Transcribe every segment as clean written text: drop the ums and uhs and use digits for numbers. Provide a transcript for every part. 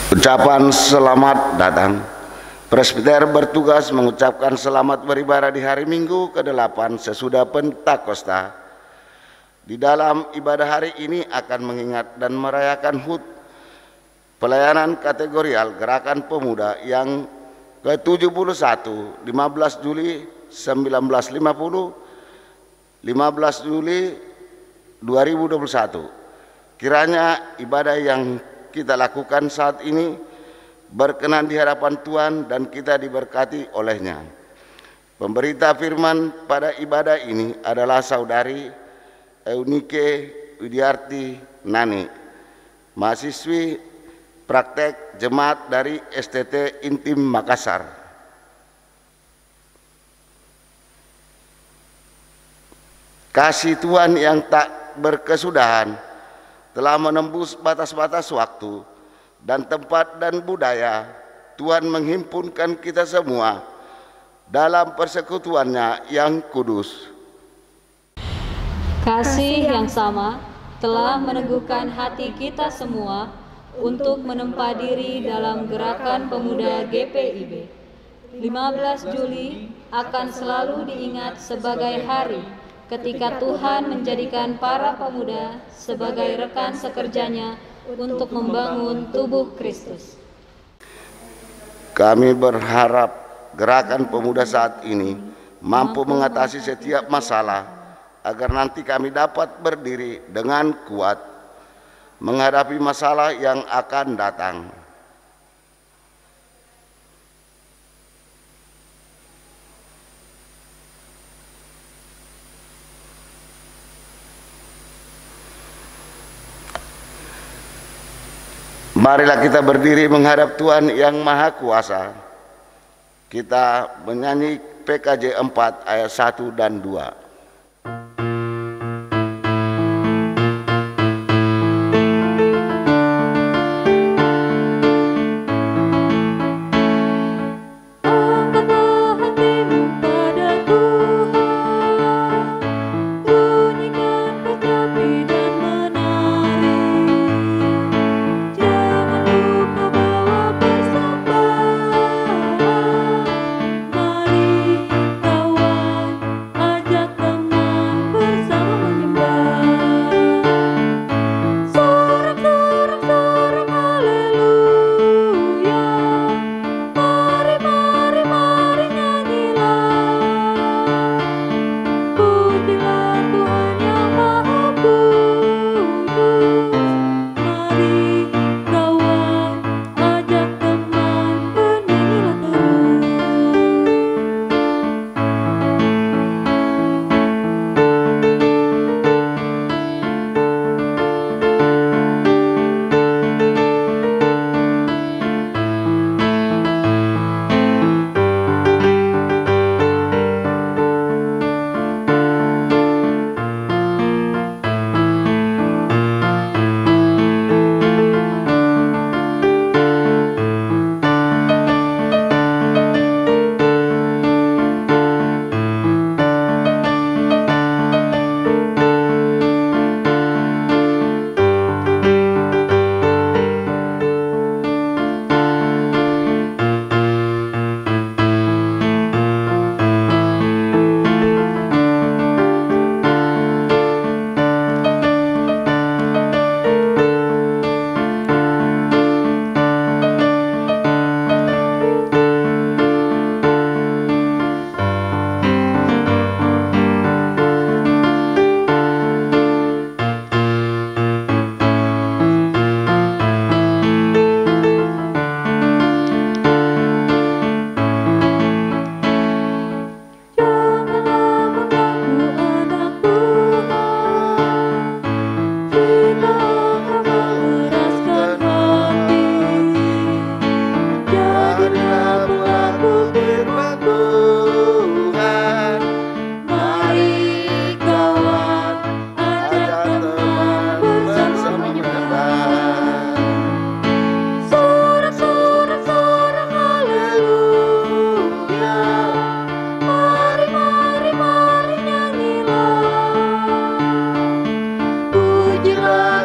Ucapan selamat datang. Presbiter bertugas mengucapkan selamat beribadah di hari Minggu ke-8 sesudah Pentakosta. Di dalam ibadah hari ini akan mengingat dan merayakan HUT pelayanan kategorial Gerakan Pemuda yang ke-71 15 Juli 1950 15 Juli 2021. Kiranya ibadah yang kita lakukan saat ini berkenan di hadapan Tuhan dan kita diberkati olehnya. Pemberita firman pada ibadah ini adalah Saudari Eunike Widiarti Nani, mahasiswi praktek jemaat dari STT Intim Makassar. Kasih Tuhan yang tak berkesudahan telah menembus batas-batas waktu dan tempat dan budaya. Tuhan menghimpunkan kita semua dalam persekutuannya yang kudus. Kasih yang sama telah meneguhkan hati kita semua untuk menempa diri dalam Gerakan Pemuda GPIB. 15 Juli akan selalu diingat sebagai hari ketika Tuhan menjadikan para pemuda sebagai rekan sekerjanya untuk membangun tubuh Kristus. Kami berharap Gerakan Pemuda saat ini mampu mengatasi setiap masalah agar nanti kami dapat berdiri dengan kuat menghadapi masalah yang akan datang. Marilah kita berdiri menghadap Tuhan yang Maha Kuasa. Kita menyanyi PKJ 4 ayat 1 dan 2.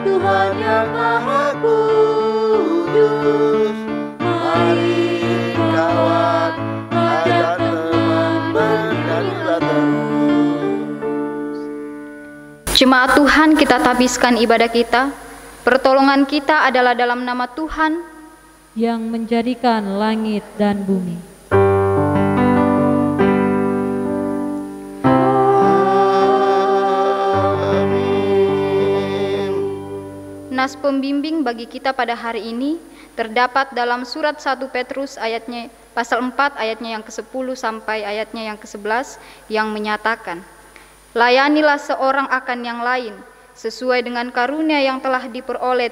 Tuhan yang Maha Kudus. Jemaat Tuhan, kita tabiskan ibadah kita. Pertolongan kita adalah dalam nama Tuhan yang menjadikan langit dan bumi. Nas pembimbing bagi kita pada hari ini terdapat dalam surat 1 Petrus ayatnya pasal 4 ayatnya yang ke-10 sampai ayatnya yang ke-11 yang menyatakan, layanilah seorang akan yang lain sesuai dengan karunia yang telah diperoleh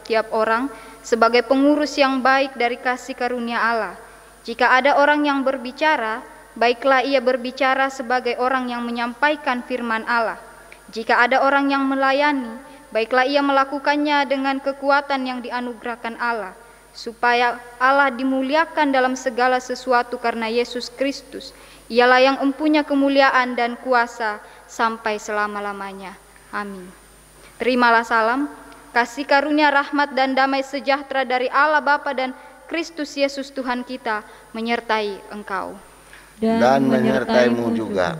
tiap orang sebagai pengurus yang baik dari kasih karunia Allah. Jika ada orang yang berbicara, baiklah ia berbicara sebagai orang yang menyampaikan firman Allah. Jika ada orang yang melayani, baiklah ia melakukannya dengan kekuatan yang dianugerahkan Allah, supaya Allah dimuliakan dalam segala sesuatu karena Yesus Kristus. Ialah yang empunya kemuliaan dan kuasa sampai selama-lamanya. Amin. Terimalah salam, kasih karunia, rahmat dan damai sejahtera dari Allah Bapa dan Kristus Yesus Tuhan kita menyertai engkau. Dan menyertaimu juga.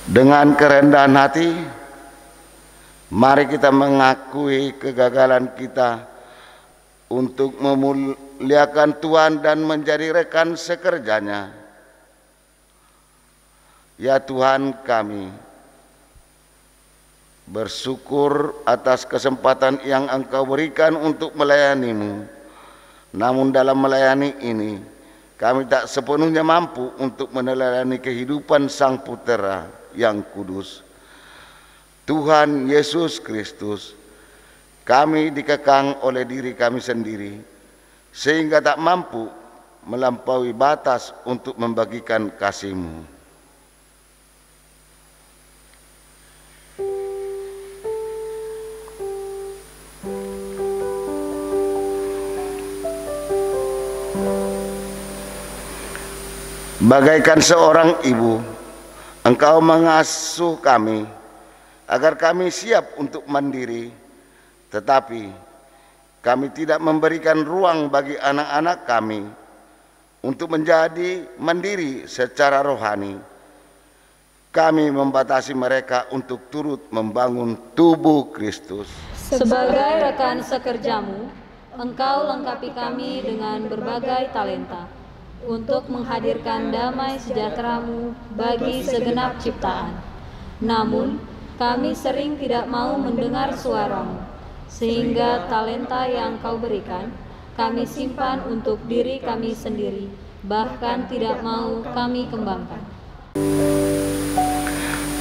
Dengan kerendahan hati, mari kita mengakui kegagalan kita untuk memuliakan Tuhan dan menjadi rekan sekerjanya. Ya Tuhan kami, bersyukur atas kesempatan yang Engkau berikan untuk melayani-Mu. Namun dalam melayani ini, kami tak sepenuhnya mampu untuk meneladani kehidupan Sang Putera yang kudus, Tuhan Yesus Kristus. Kami dikekang oleh diri kami sendiri, sehingga tak mampu melampaui batas untuk membagikan kasih-Mu. Bagaikan seorang ibu, Engkau mengasuh kami agar kami siap untuk mandiri, tetapi kami tidak memberikan ruang bagi anak-anak kami untuk menjadi mandiri secara rohani. Kami membatasi mereka untuk turut membangun tubuh Kristus. Sebagai rekan sekerjamu, Engkau lengkapi kami dengan berbagai talenta untuk menghadirkan damai sejahtera-Mu bagi segenap ciptaan. Namun, kami sering tidak mau mendengar suara-Mu, sehingga talenta yang Kau berikan, kami simpan untuk diri kami sendiri, bahkan tidak mau kami kembangkan.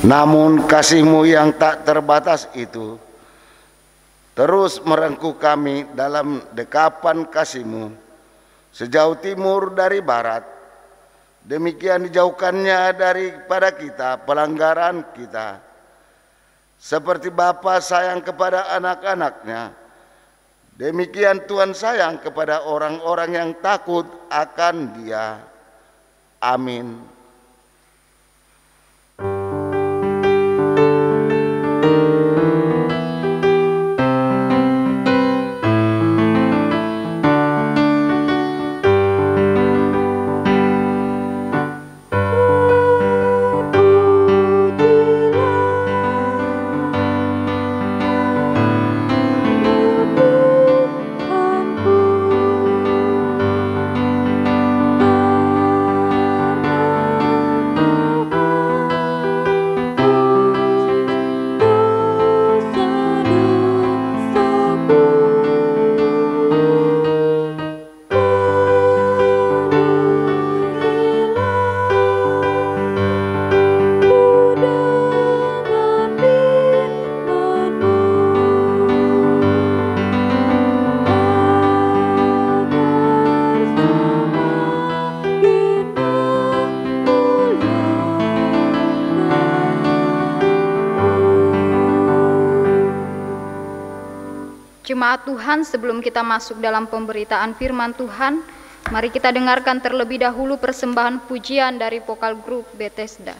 Namun kasih-Mu yang tak terbatas itu terus merengkuh kami dalam dekapan kasih-Mu. Sejauh timur dari barat, demikian dijauhkannya daripada kita pelanggaran kita. Seperti Bapa sayang kepada anak-anaknya, demikian Tuhan sayang kepada orang-orang yang takut akan Dia. Amin. Jemaat Tuhan, sebelum kita masuk dalam pemberitaan firman Tuhan, mari kita dengarkan terlebih dahulu persembahan pujian dari vokal grup Bethesda.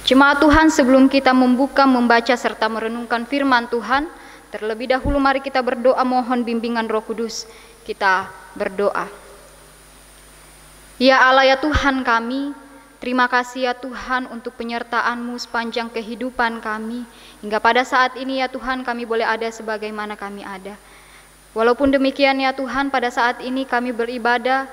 Jemaat Tuhan, sebelum kita membaca serta merenungkan firman Tuhan, terlebih dahulu mari kita berdoa mohon bimbingan Roh Kudus. Kita berdoa. Ya Allah, ya Tuhan kami, terima kasih ya Tuhan untuk penyertaan-Mu sepanjang kehidupan kami. Hingga pada saat ini ya Tuhan kami boleh ada sebagaimana kami ada. Walaupun demikian ya Tuhan, pada saat ini kami beribadah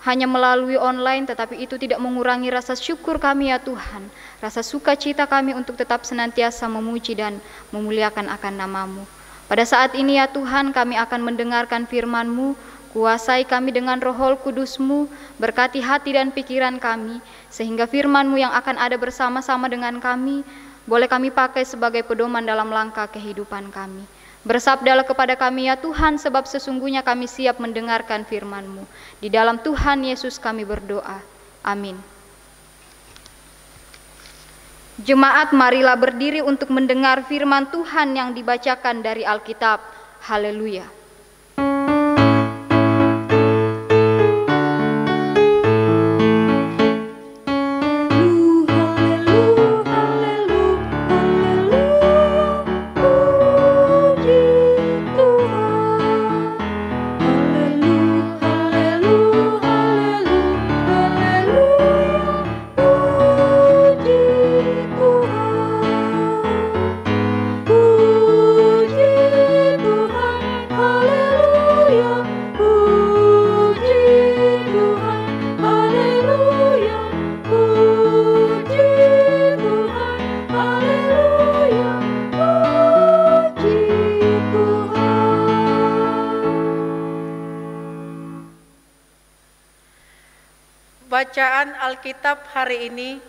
hanya melalui online, tetapi itu tidak mengurangi rasa syukur kami ya Tuhan, rasa sukacita kami untuk tetap senantiasa memuji dan memuliakan akan nama-Mu. Pada saat ini ya Tuhan kami akan mendengarkan firman-Mu, kuasai kami dengan Roh Kudus-Mu, berkati hati dan pikiran kami, sehingga firman-Mu yang akan ada bersama-sama dengan kami, boleh kami pakai sebagai pedoman dalam langkah kehidupan kami. Bersabdalah kepada kami ya Tuhan, sebab sesungguhnya kami siap mendengarkan firman-Mu. Di dalam Tuhan Yesus kami berdoa. Amin. Jemaat, marilah berdiri untuk mendengar firman Tuhan yang dibacakan dari Alkitab. Haleluya. Bacaan Alkitab hari ini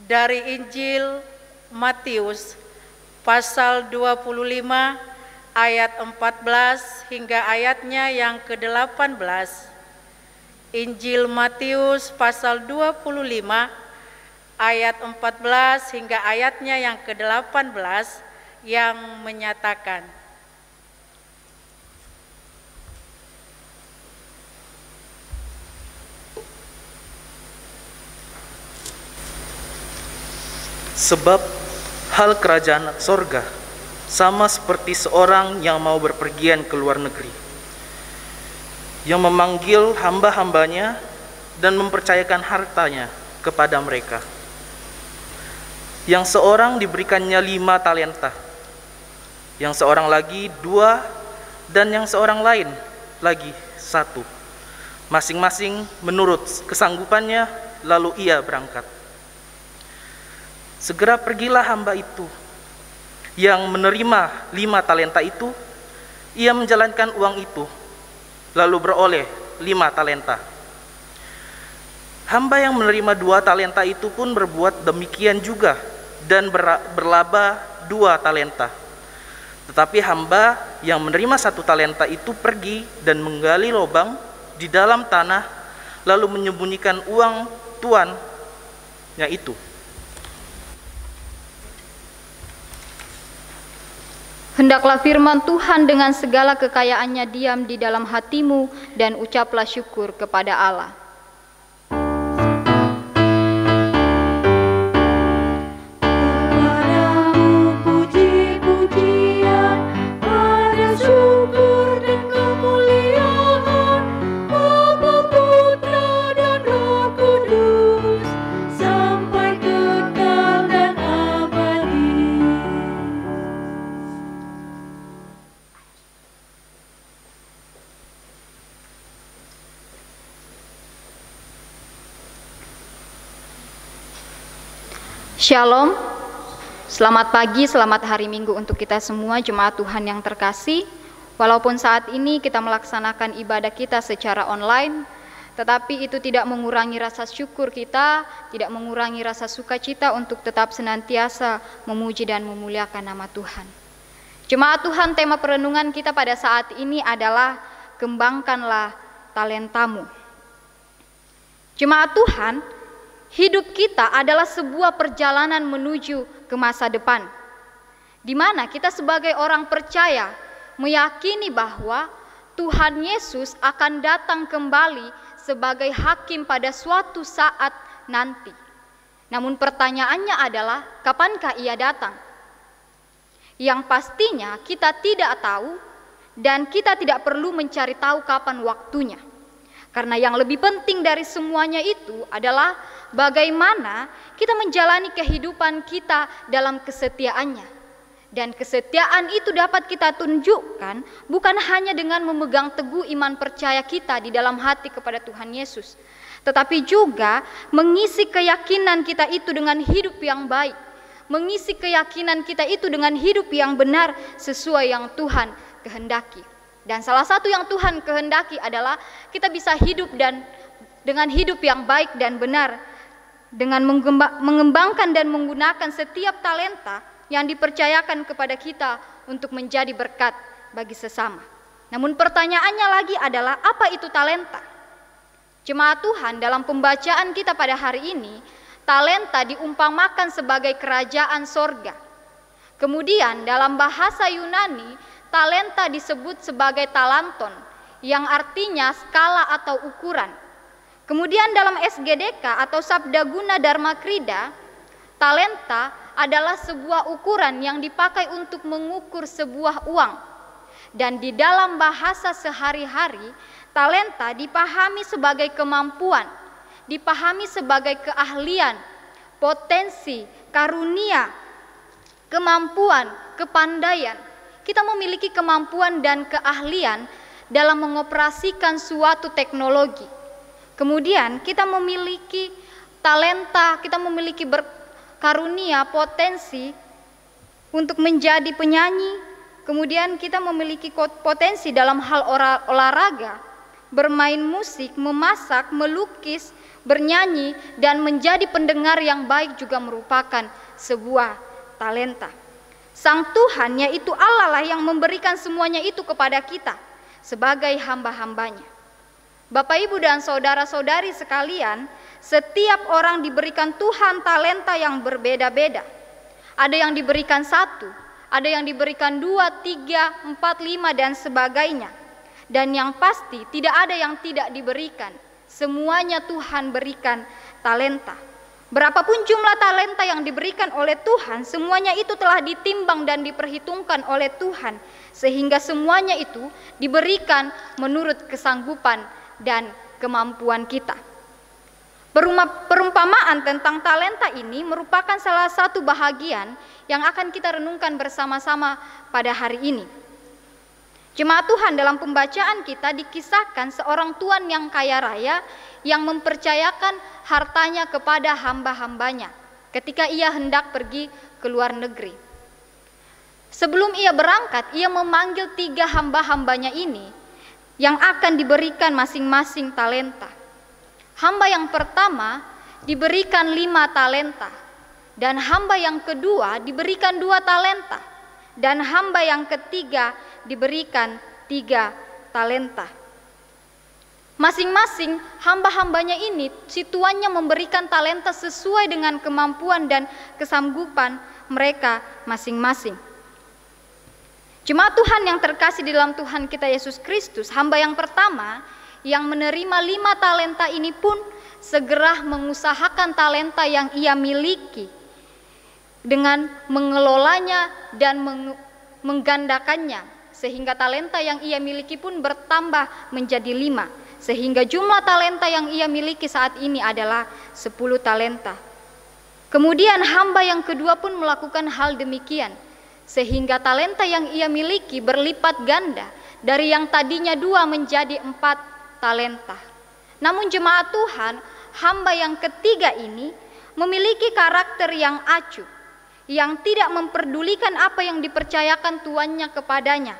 dari Injil Matius pasal 25 ayat 14 hingga ayatnya yang ke-18. Injil Matius pasal 25 ayat 14 hingga ayatnya yang ke-18 yang menyatakan, sebab hal kerajaan sorga sama seperti seorang yang mau berpergian ke luar negeri, yang memanggil hamba-hambanya dan mempercayakan hartanya kepada mereka. Yang seorang diberikannya 5 talenta, yang seorang lagi 2, dan yang seorang lain lagi 1, masing-masing menurut kesanggupannya, lalu ia berangkat. Segera pergilah hamba itu yang menerima 5 talenta itu, ia menjalankan uang itu, lalu beroleh 5 talenta. Hamba yang menerima 2 talenta itu pun berbuat demikian juga dan berlaba 2 talenta. Tetapi hamba yang menerima 1 talenta itu pergi dan menggali lubang di dalam tanah, lalu menyembunyikan uang tuannya itu. Hendaklah firman Tuhan dengan segala kekayaannya diam di dalam hatimu, dan ucaplah syukur kepada Allah. Shalom, selamat pagi, selamat hari Minggu untuk kita semua jemaat Tuhan yang terkasih. Walaupun saat ini kita melaksanakan ibadah kita secara online, tetapi itu tidak mengurangi rasa syukur kita, tidak mengurangi rasa sukacita untuk tetap senantiasa memuji dan memuliakan nama Tuhan. Jemaat Tuhan, tema perenungan kita pada saat ini adalah kembangkanlah talentamu. Jemaat Tuhan, hidup kita adalah sebuah perjalanan menuju ke masa depan, di mana kita sebagai orang percaya meyakini bahwa Tuhan Yesus akan datang kembali sebagai hakim pada suatu saat nanti. Namun pertanyaannya adalah, kapankah ia datang? Yang pastinya kita tidak tahu dan kita tidak perlu mencari tahu kapan waktunya. Karena yang lebih penting dari semuanya itu adalah bagaimana kita menjalani kehidupan kita dalam kesetiaannya. Dan kesetiaan itu dapat kita tunjukkan bukan hanya dengan memegang teguh iman percaya kita di dalam hati kepada Tuhan Yesus, tetapi juga mengisi keyakinan kita itu dengan hidup yang baik, mengisi keyakinan kita itu dengan hidup yang benar sesuai yang Tuhan kehendaki. Dan salah satu yang Tuhan kehendaki adalah kita bisa hidup dan dengan hidup yang baik dan benar, dengan mengembangkan dan menggunakan setiap talenta yang dipercayakan kepada kita untuk menjadi berkat bagi sesama. Namun pertanyaannya lagi adalah, apa itu talenta? Jemaat Tuhan, dalam pembacaan kita pada hari ini, talenta diumpamakan sebagai kerajaan sorga. Kemudian dalam bahasa Yunani, talenta disebut sebagai talanton, yang artinya skala atau ukuran. Kemudian dalam SGDK atau Sabda Guna Dharma Krida, talenta adalah sebuah ukuran yang dipakai untuk mengukur sebuah uang. Dan di dalam bahasa sehari-hari, talenta dipahami sebagai kemampuan, dipahami sebagai keahlian, potensi, karunia, kemampuan, kepandaian. Kita memiliki kemampuan dan keahlian dalam mengoperasikan suatu teknologi. Kemudian kita memiliki talenta, kita memiliki karunia, potensi untuk menjadi penyanyi. Kemudian kita memiliki potensi dalam hal olahraga, bermain musik, memasak, melukis, bernyanyi, dan menjadi pendengar yang baik juga merupakan sebuah talenta. Sang Tuhan, yaitu Allah lah yang memberikan semuanya itu kepada kita sebagai hamba-hambanya. Bapak, Ibu, dan saudara-saudari sekalian, setiap orang diberikan Tuhan talenta yang berbeda-beda. Ada yang diberikan 1, ada yang diberikan 2, 3, 4, 5, dan sebagainya. Dan yang pasti tidak ada yang tidak diberikan. Semuanya Tuhan berikan talenta. Berapapun jumlah talenta yang diberikan oleh Tuhan, semuanya itu telah ditimbang dan diperhitungkan oleh Tuhan, sehingga semuanya itu diberikan menurut kesanggupan dan kemampuan kita. Perumpamaan tentang talenta ini merupakan salah satu bahagian yang akan kita renungkan bersama-sama pada hari ini. Jemaat Tuhan, dalam pembacaan kita dikisahkan seorang tuan yang kaya raya yang mempercayakan hartanya kepada hamba-hambanya ketika ia hendak pergi ke luar negeri. Sebelum ia berangkat, ia memanggil 3 hamba-hambanya ini yang akan diberikan masing-masing talenta. Hamba yang pertama diberikan 5 talenta, dan hamba yang kedua diberikan 2 talenta, dan hamba yang ketiga diberikan 3 talenta. Masing-masing hamba-hambanya ini si tuannya memberikan talenta sesuai dengan kemampuan dan kesanggupan mereka masing-masing. Jemaat Tuhan yang terkasih di dalam Tuhan kita Yesus Kristus, hamba yang pertama yang menerima 5 talenta ini pun segera mengusahakan talenta yang ia miliki dengan mengelolanya dan menggandakannya, sehingga talenta yang ia miliki pun bertambah menjadi 5, sehingga jumlah talenta yang ia miliki saat ini adalah 10 talenta. Kemudian hamba yang kedua pun melakukan hal demikian, sehingga talenta yang ia miliki berlipat ganda dari yang tadinya 2 menjadi 4 talenta. Namun jemaat Tuhan, hamba yang ketiga ini memiliki karakter yang acuh, yang tidak memperdulikan apa yang dipercayakan tuannya kepadanya,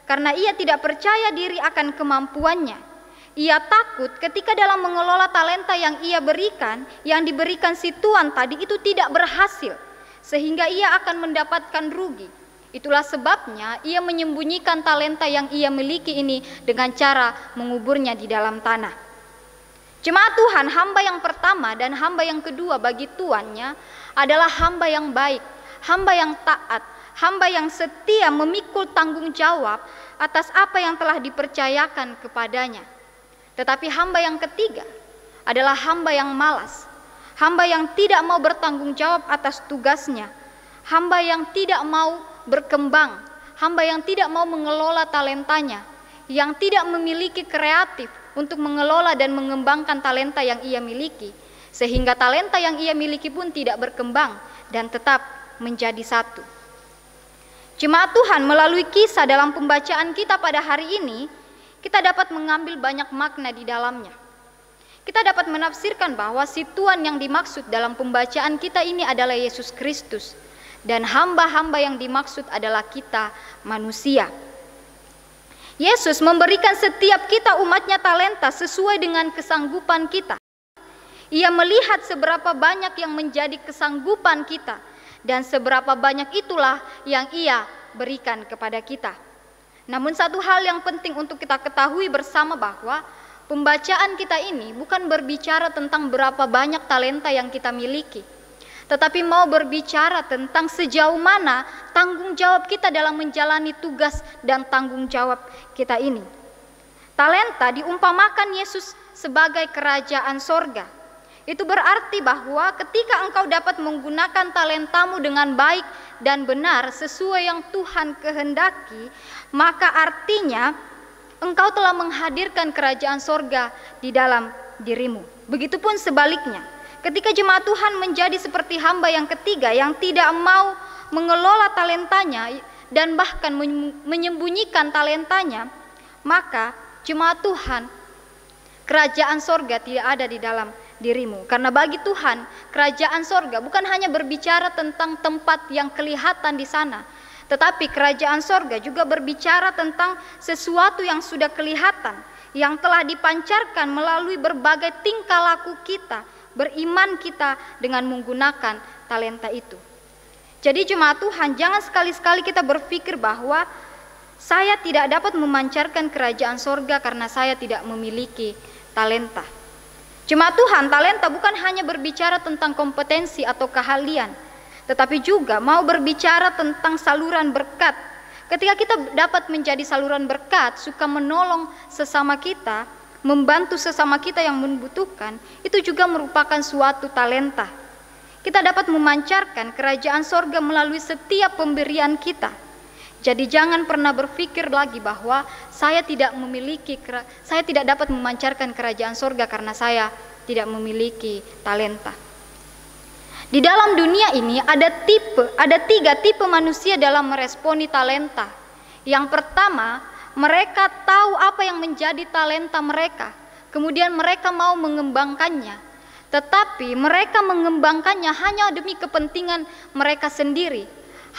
karena ia tidak percaya diri akan kemampuannya. Ia takut ketika dalam mengelola talenta yang ia berikan, yang diberikan si tuan tadi itu tidak berhasil, sehingga ia akan mendapatkan rugi. Itulah sebabnya ia menyembunyikan talenta yang ia miliki ini dengan cara menguburnya di dalam tanah. Jemaat Tuhan, hamba yang pertama dan hamba yang kedua bagi tuannya adalah hamba yang baik, hamba yang taat, hamba yang setia memikul tanggung jawab atas apa yang telah dipercayakan kepadanya. Tetapi hamba yang ketiga adalah hamba yang malas, hamba yang tidak mau bertanggung jawab atas tugasnya, hamba yang tidak mau berkembang, hamba yang tidak mau mengelola talentanya, yang tidak memiliki kreatif untuk mengelola dan mengembangkan talenta yang ia miliki, sehingga talenta yang ia miliki pun tidak berkembang dan tetap menjadi satu. Jemaat Tuhan, melalui kisah dalam pembacaan kita pada hari ini, kita dapat mengambil banyak makna di dalamnya. Kita dapat menafsirkan bahwa si Tuhan yang dimaksud dalam pembacaan kita ini adalah Yesus Kristus, dan hamba-hamba yang dimaksud adalah kita manusia. Yesus memberikan setiap kita umatnya talenta sesuai dengan kesanggupan kita. Ia melihat seberapa banyak yang menjadi kesanggupan kita, dan seberapa banyak itulah yang ia berikan kepada kita. Namun satu hal yang penting untuk kita ketahui bersama bahwa pembacaan kita ini bukan berbicara tentang berapa banyak talenta yang kita miliki, tetapi mau berbicara tentang sejauh mana tanggung jawab kita dalam menjalani tugas dan tanggung jawab kita ini. Talenta diumpamakan Yesus sebagai kerajaan sorga. Itu berarti bahwa ketika engkau dapat menggunakan talentamu dengan baik dan benar sesuai yang Tuhan kehendaki, maka artinya engkau telah menghadirkan kerajaan sorga di dalam dirimu. Begitupun sebaliknya, ketika jemaat Tuhan menjadi seperti hamba yang ketiga yang tidak mau mengelola talentanya dan bahkan menyembunyikan talentanya, maka jemaat Tuhan, kerajaan sorga tidak ada di dalam dirimu. Karena bagi Tuhan, kerajaan sorga bukan hanya berbicara tentang tempat yang kelihatan di sana, tetapi kerajaan sorga juga berbicara tentang sesuatu yang sudah kelihatan, yang telah dipancarkan melalui berbagai tingkah laku kita, beriman kita dengan menggunakan talenta itu. Jadi jemaat Tuhan, jangan sekali-sekali kita berpikir bahwa saya tidak dapat memancarkan kerajaan sorga karena saya tidak memiliki talenta. Jemaat Tuhan, talenta bukan hanya berbicara tentang kompetensi atau keahlian, tetapi juga mau berbicara tentang saluran berkat. Ketika kita dapat menjadi saluran berkat, suka menolong sesama kita, membantu sesama kita yang membutuhkan, itu juga merupakan suatu talenta. Kita dapat memancarkan kerajaan sorga melalui setiap pemberian kita. Jadi jangan pernah berpikir lagi bahwa saya tidak dapat memancarkan kerajaan sorga karena saya tidak memiliki talenta. Di dalam dunia ini ada tiga tipe manusia dalam meresponi talenta. Yang pertama, mereka tahu apa yang menjadi talenta mereka, kemudian mereka mau mengembangkannya. Tetapi mereka mengembangkannya hanya demi kepentingan mereka sendiri,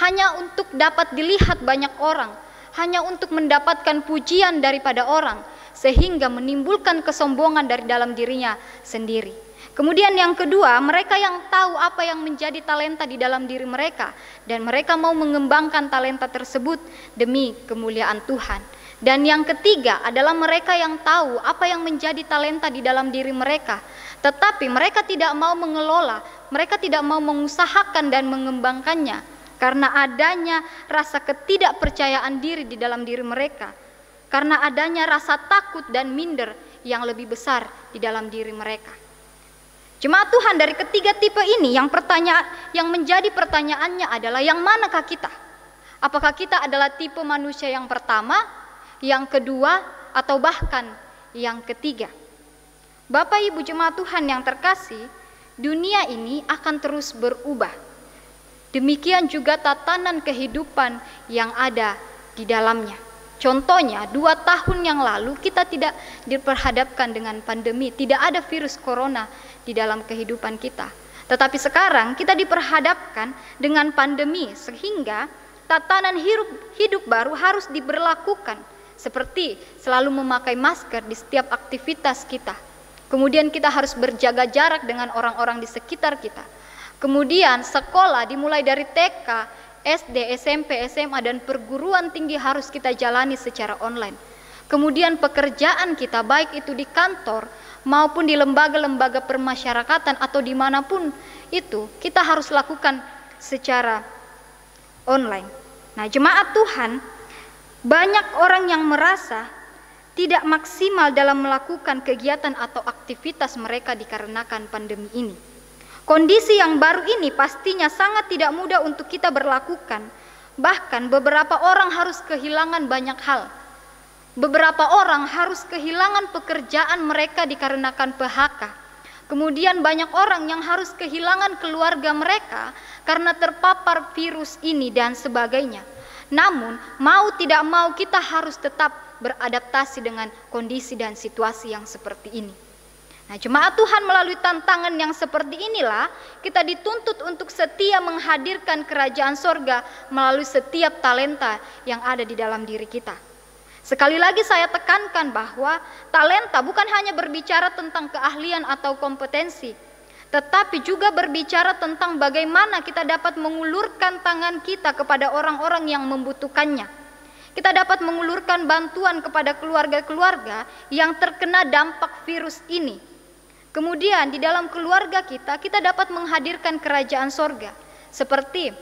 hanya untuk dapat dilihat banyak orang, hanya untuk mendapatkan pujian daripada orang, sehingga menimbulkan kesombongan dari dalam dirinya sendiri. Kemudian yang kedua, mereka yang tahu apa yang menjadi talenta di dalam diri mereka, dan mereka mau mengembangkan talenta tersebut demi kemuliaan Tuhan. Dan yang ketiga adalah mereka yang tahu apa yang menjadi talenta di dalam diri mereka, tetapi mereka tidak mau mengelola, mereka tidak mau mengusahakan dan mengembangkannya, karena adanya rasa ketidakpercayaan diri di dalam diri mereka, karena adanya rasa takut dan minder yang lebih besar di dalam diri mereka. Jemaat Tuhan, dari ketiga tipe ini yang menjadi pertanyaannya adalah yang manakah kita? Apakah kita adalah tipe manusia yang pertama, yang kedua, atau bahkan yang ketiga? Bapak Ibu jemaat Tuhan yang terkasih, dunia ini akan terus berubah. Demikian juga tatanan kehidupan yang ada di dalamnya. Contohnya, 2 tahun yang lalu kita tidak diperhadapkan dengan pandemi, tidak ada virus corona di dalam kehidupan kita. Tetapi sekarang kita diperhadapkan dengan pandemi, sehingga tatanan hidup baru harus diberlakukan, seperti selalu memakai masker di setiap aktivitas kita. Kemudian kita harus berjaga jarak dengan orang-orang di sekitar kita. Kemudian sekolah dimulai dari TK, SD, SMP, SMA, dan perguruan tinggi harus kita jalani secara online. Kemudian pekerjaan kita, baik itu di kantor maupun di lembaga-lembaga permasyarakatan atau dimanapun itu, kita harus lakukan secara online. Nah jemaat Tuhan, banyak orang yang merasa tidak maksimal dalam melakukan kegiatan atau aktivitas mereka dikarenakan pandemi ini. Kondisi yang baru ini pastinya sangat tidak mudah untuk kita berlakukan. Bahkan beberapa orang harus kehilangan banyak hal. Beberapa orang harus kehilangan pekerjaan mereka dikarenakan PHK. Kemudian banyak orang yang harus kehilangan keluarga mereka karena terpapar virus ini dan sebagainya. Namun, mau tidak mau kita harus tetap beradaptasi dengan kondisi dan situasi yang seperti ini. Nah, jemaat Tuhan, melalui tantangan yang seperti inilah kita dituntut untuk setia menghadirkan kerajaan sorga melalui setiap talenta yang ada di dalam diri kita. Sekali lagi saya tekankan bahwa talenta bukan hanya berbicara tentang keahlian atau kompetensi, tetapi juga berbicara tentang bagaimana kita dapat mengulurkan tangan kita kepada orang-orang yang membutuhkannya. Kita dapat mengulurkan bantuan kepada keluarga-keluarga yang terkena dampak virus ini. Kemudian di dalam keluarga kita dapat menghadirkan kerajaan sorga. Seperti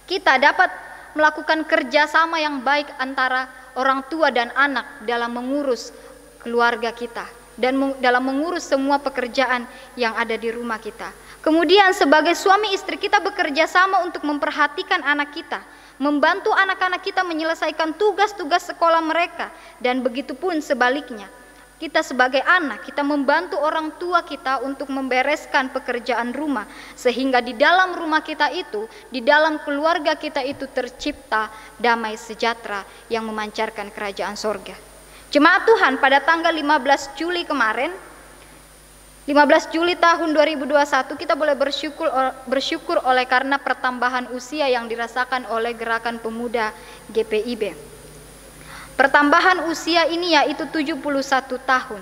kita dapat melakukan kerjasama yang baik antara orang tua dan anak dalam mengurus keluarga kita dan dalam mengurus semua pekerjaan yang ada di rumah kita. Kemudian sebagai suami istri kita bekerja sama untuk memperhatikan anak kita, membantu anak-anak kita menyelesaikan tugas-tugas sekolah mereka, dan begitu pun sebaliknya. Kita sebagai anak, kita membantu orang tua kita untuk membereskan pekerjaan rumah, sehingga di dalam rumah kita itu, di dalam keluarga kita itu tercipta damai sejahtera yang memancarkan kerajaan sorga. Jemaat Tuhan, pada tanggal 15 Juli kemarin, 15 Juli tahun 2021, kita boleh bersyukur oleh karena pertambahan usia yang dirasakan oleh Gerakan Pemuda GPIB. Pertambahan usia ini yaitu 71 tahun.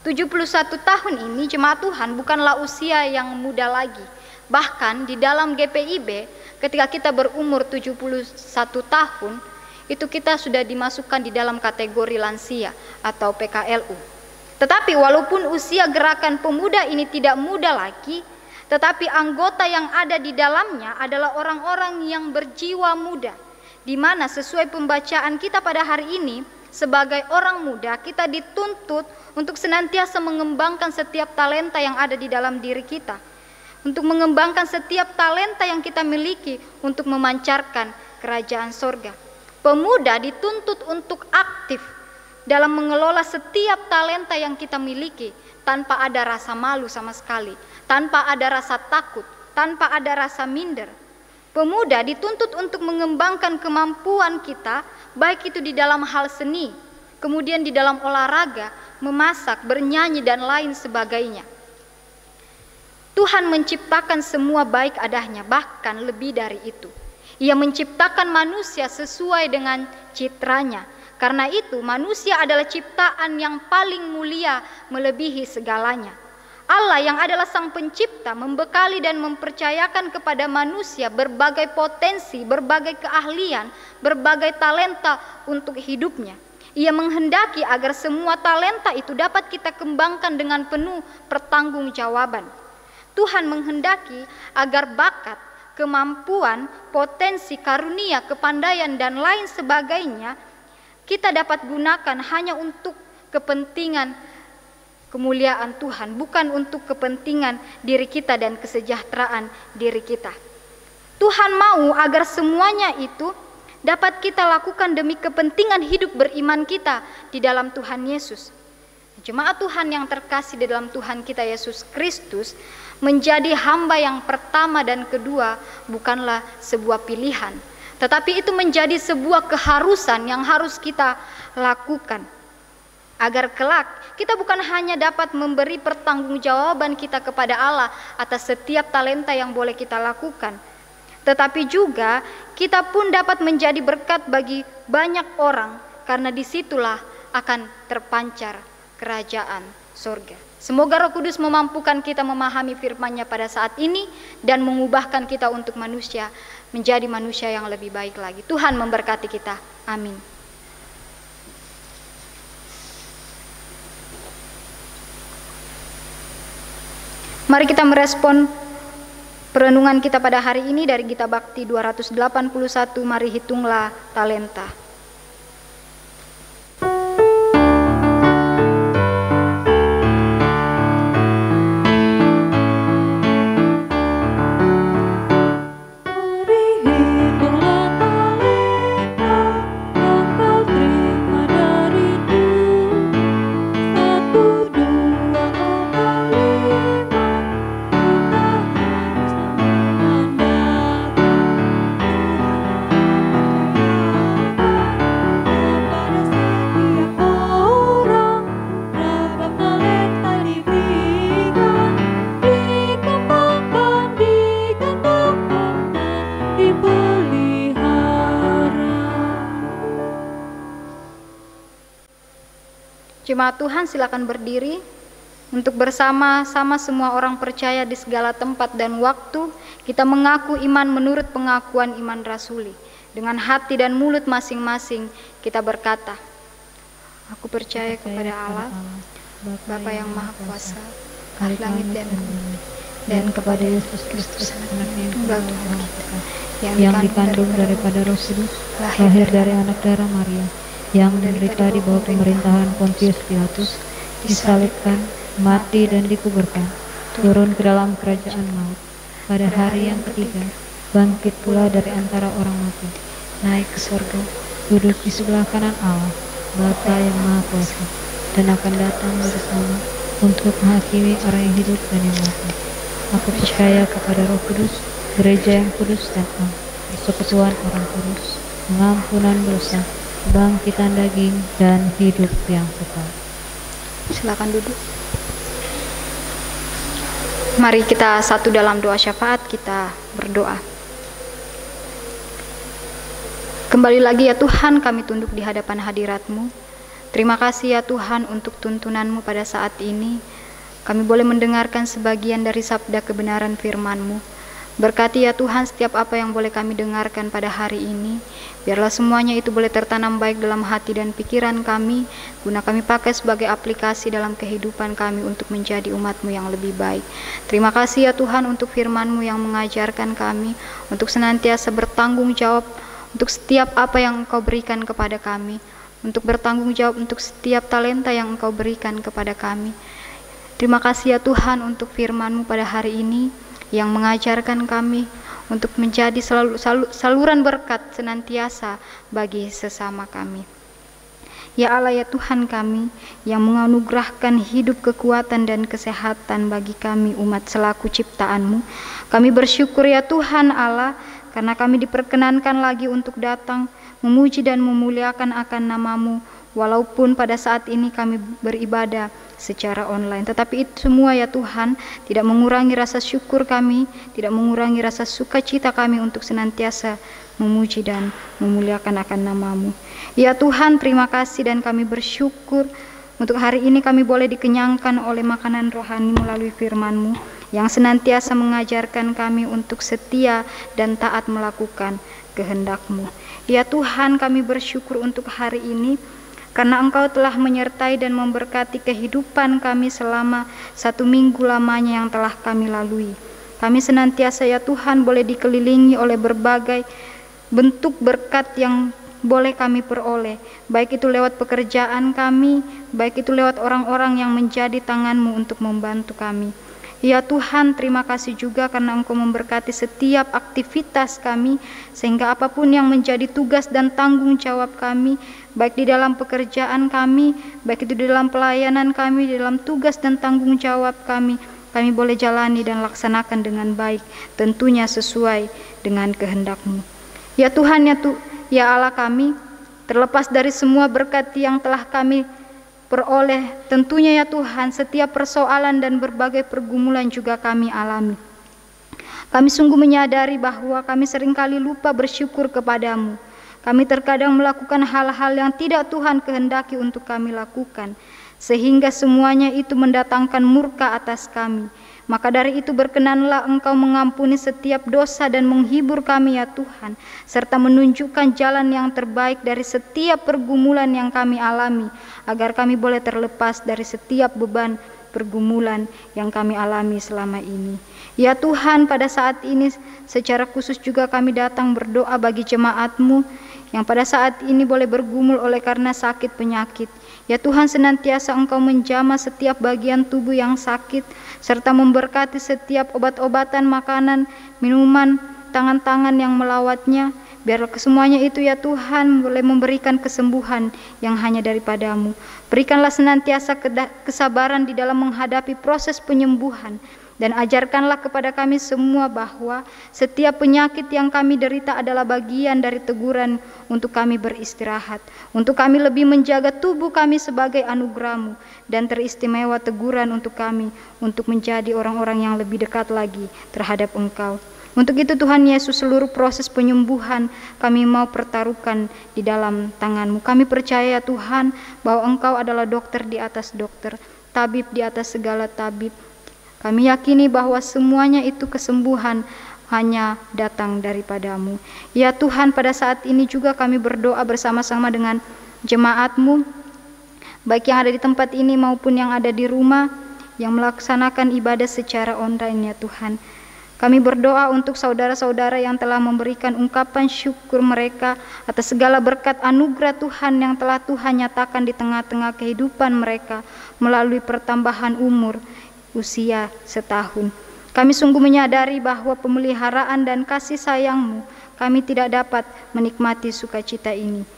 71 tahun ini, jemaat Tuhan, bukanlah usia yang muda lagi. Bahkan di dalam GPIB, ketika kita berumur 71 tahun, itu kita sudah dimasukkan di dalam kategori lansia atau PKLU. Tetapi walaupun usia Gerakan Pemuda ini tidak muda lagi, tetapi anggota yang ada di dalamnya adalah orang-orang yang berjiwa muda, di mana sesuai pembacaan kita pada hari ini, sebagai orang muda kita dituntut untuk senantiasa mengembangkan setiap talenta yang ada di dalam diri kita, untuk mengembangkan setiap talenta yang kita miliki untuk memancarkan kerajaan sorga. Pemuda dituntut untuk aktif dalam mengelola setiap talenta yang kita miliki tanpa ada rasa malu sama sekali, tanpa ada rasa takut, tanpa ada rasa minder. Pemuda dituntut untuk mengembangkan kemampuan kita, baik itu di dalam hal seni, kemudian di dalam olahraga, memasak, bernyanyi, dan lain sebagainya. Tuhan menciptakan semua baik adanya, bahkan lebih dari itu. Ia menciptakan manusia sesuai dengan citranya. Karena itu, manusia adalah ciptaan yang paling mulia melebihi segalanya. Allah yang adalah Sang Pencipta membekali dan mempercayakan kepada manusia berbagai potensi, berbagai keahlian, berbagai talenta untuk hidupnya. Ia menghendaki agar semua talenta itu dapat kita kembangkan dengan penuh pertanggungjawaban. Tuhan menghendaki agar bakat, kemampuan, potensi, karunia, kepandaian, dan lain sebagainya kita dapat gunakan hanya untuk kepentingan kemuliaan Tuhan, bukan untuk kepentingan diri kita dan kesejahteraan diri kita. Tuhan mau agar semuanya itu dapat kita lakukan demi kepentingan hidup beriman kita di dalam Tuhan Yesus. Jemaat Tuhan yang terkasih di dalam Tuhan kita Yesus Kristus, menjadi hamba yang pertama dan kedua bukanlah sebuah pilihan, tetapi itu menjadi sebuah keharusan yang harus kita lakukan. Agar kelak kita bukan hanya dapat memberi pertanggungjawaban kita kepada Allah atas setiap talenta yang boleh kita lakukan, tetapi juga kita pun dapat menjadi berkat bagi banyak orang, karena disitulah akan terpancar kerajaan surga. Semoga Roh Kudus memampukan kita memahami firman-Nya pada saat ini dan mengubahkan kita untuk manusia menjadi manusia yang lebih baik lagi. Tuhan memberkati kita. Amin. Mari kita merespon perenungan kita pada hari ini dari Gita Bakti 281, mari hitunglah talenta. Jemaat Tuhan, silakan berdiri untuk bersama-sama semua orang percaya di segala tempat dan waktu kita mengaku iman menurut pengakuan iman rasuli. Dengan hati dan mulut masing-masing kita berkata, aku percaya kepada Allah, Bapa yang Maha Kuasa, Khalik langit dan bumi, dan kepada Yesus Kristus anaknya tunggal Tuhan kita, yang dikandung daripada Roh Kudus, lahir dari anak darah Maria, yang menderita di bawah pemerintahan Pontius Pilatus, disalibkan, mati dan dikuburkan, turun ke dalam kerajaan maut. Pada hari yang ketiga, bangkit pula dari antara orang mati, naik ke surga, duduk di sebelah kanan Allah, Bapa yang Maha Kuasa, dan akan datang bersama untuk menghakimi orang yang hidup dan yang mati. Aku percaya kepada Roh Kudus, gereja yang kudus dan am, persekutuan orang kudus, pengampunan dosa, kebangkitan daging, dan hidup yang kekal. Silakan duduk. Mari kita satu dalam doa syafaat, kita berdoa. Kembali lagi ya Tuhan, kami tunduk di hadapan hadirat-Mu. Terima kasih ya Tuhan untuk tuntunan-Mu pada saat ini. Kami boleh mendengarkan sebagian dari sabda kebenaran firman-Mu. Berkati ya Tuhan setiap apa yang boleh kami dengarkan pada hari ini. Biarlah semuanya itu boleh tertanam baik dalam hati dan pikiran kami, guna kami pakai sebagai aplikasi dalam kehidupan kami untuk menjadi umat-Mu yang lebih baik. Terima kasih ya Tuhan untuk firman-Mu yang mengajarkan kami untuk senantiasa bertanggung jawab untuk setiap apa yang Engkau berikan kepada kami, untuk bertanggung jawab untuk setiap talenta yang Engkau berikan kepada kami. Terima kasih ya Tuhan untuk firman-Mu pada hari ini yang mengajarkan kami untuk menjadi saluran berkat senantiasa bagi sesama kami. Ya Allah ya Tuhan kami yang menganugerahkan hidup, kekuatan dan kesehatan bagi kami umat selaku ciptaan-Mu. Kami bersyukur ya Tuhan Allah karena kami diperkenankan lagi untuk datang memuji dan memuliakan akan nama-Mu, walaupun pada saat ini kami beribadah secara online. Tetapi itu semua ya Tuhan tidak mengurangi rasa syukur kami, tidak mengurangi rasa sukacita kami untuk senantiasa memuji dan memuliakan akan nama-Mu. Ya Tuhan, terima kasih dan kami bersyukur untuk hari ini kami boleh dikenyangkan oleh makanan rohani melalui firman-Mu yang senantiasa mengajarkan kami untuk setia dan taat melakukan kehendak-Mu. Ya Tuhan, kami bersyukur untuk hari ini karena Engkau telah menyertai dan memberkati kehidupan kami selama 1 minggu lamanya yang telah kami lalui. Kami senantiasa ya Tuhan boleh dikelilingi oleh berbagai bentuk berkat yang boleh kami peroleh, baik itu lewat pekerjaan kami, baik itu lewat orang-orang yang menjadi tangan-Mu untuk membantu kami. Ya Tuhan, terima kasih juga karena Engkau memberkati setiap aktivitas kami, sehingga apapun yang menjadi tugas dan tanggung jawab kami, baik di dalam pekerjaan kami, baik itu di dalam pelayanan kami, di dalam tugas dan tanggung jawab kami boleh jalani dan laksanakan dengan baik, tentunya sesuai dengan kehendak-Mu. Ya Tuhan, ya Allah kami, terlepas dari semua berkat yang telah kami peroleh, tentunya ya Tuhan setiap persoalan dan berbagai pergumulan juga kami alami. Kami sungguh menyadari bahwa kami seringkali lupa bersyukur kepadamu. Kami terkadang melakukan hal-hal yang tidak Tuhan kehendaki untuk kami lakukan, sehingga semuanya itu mendatangkan murka atas kami. Maka dari itu berkenanlah Engkau mengampuni setiap dosa dan menghibur kami ya Tuhan, serta menunjukkan jalan yang terbaik dari setiap pergumulan yang kami alami, agar kami boleh terlepas dari setiap beban pergumulan yang kami alami selama ini. Ya Tuhan, pada saat ini secara khusus juga kami datang berdoa bagi jemaat-Mu yang pada saat ini boleh bergumul oleh karena sakit penyakit. Ya Tuhan, senantiasa Engkau menjamah setiap bagian tubuh yang sakit, serta memberkati setiap obat-obatan, makanan, minuman, tangan-tangan yang melawatnya. Biarlah kesemuanya itu ya Tuhan boleh memberikan kesembuhan yang hanya daripada-Mu. Berikanlah senantiasa kesabaran di dalam menghadapi proses penyembuhan. Dan ajarkanlah kepada kami semua bahwa setiap penyakit yang kami derita adalah bagian dari teguran untuk kami beristirahat, untuk kami lebih menjaga tubuh kami sebagai anugerah-Mu, dan teristimewa teguran untuk kami untuk menjadi orang-orang yang lebih dekat lagi terhadap Engkau. Untuk itu Tuhan Yesus, seluruh proses penyembuhan kami mau pertaruhkan di dalam tangan-Mu. Kami percaya ya Tuhan bahwa Engkau adalah dokter di atas dokter, tabib di atas segala tabib. Kami yakini bahwa semuanya itu kesembuhan hanya datang daripada-Mu. Ya Tuhan, pada saat ini juga kami berdoa bersama-sama dengan jemaat-Mu, baik yang ada di tempat ini maupun yang ada di rumah, yang melaksanakan ibadah secara online ya Tuhan. Kami berdoa untuk saudara-saudara yang telah memberikan ungkapan syukur mereka atas segala berkat anugerah Tuhan yang telah Tuhan nyatakan di tengah-tengah kehidupan mereka melalui pertambahan umur usia setahun. Kami sungguh menyadari bahwa pemeliharaan dan kasih sayang-Mu kami tidak dapat menikmati sukacita ini.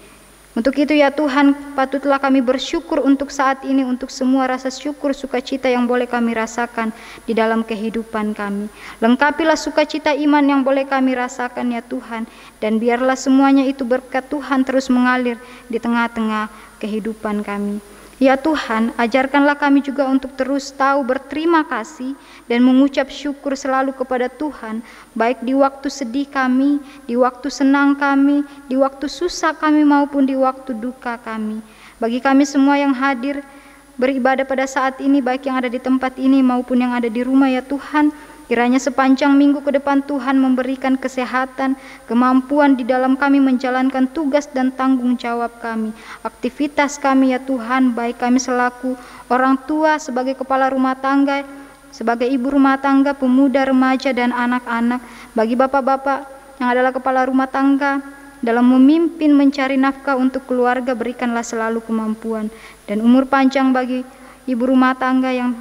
Untuk itu ya Tuhan, patutlah kami bersyukur untuk saat ini, untuk semua rasa syukur sukacita yang boleh kami rasakan di dalam kehidupan kami. Lengkapilah sukacita iman yang boleh kami rasakan ya Tuhan, dan biarlah semuanya itu berkat Tuhan terus mengalir di tengah-tengah kehidupan kami. Ya Tuhan, ajarkanlah kami juga untuk terus tahu berterima kasih dan mengucap syukur selalu kepada Tuhan, baik di waktu sedih kami, di waktu senang kami, di waktu susah kami maupun di waktu duka kami. Bagi kami semua yang hadir beribadah pada saat ini, baik yang ada di tempat ini maupun yang ada di rumah ya Tuhan, kiranya sepanjang minggu ke depan Tuhan memberikan kesehatan, kemampuan di dalam kami menjalankan tugas dan tanggung jawab kami, aktivitas kami ya Tuhan, baik kami selaku orang tua, sebagai kepala rumah tangga, sebagai ibu rumah tangga, pemuda, remaja, dan anak-anak, bagi bapak-bapak yang adalah kepala rumah tangga, dalam memimpin mencari nafkah untuk keluarga, berikanlah selalu kemampuan dan umur panjang bagi ibu rumah tangga yang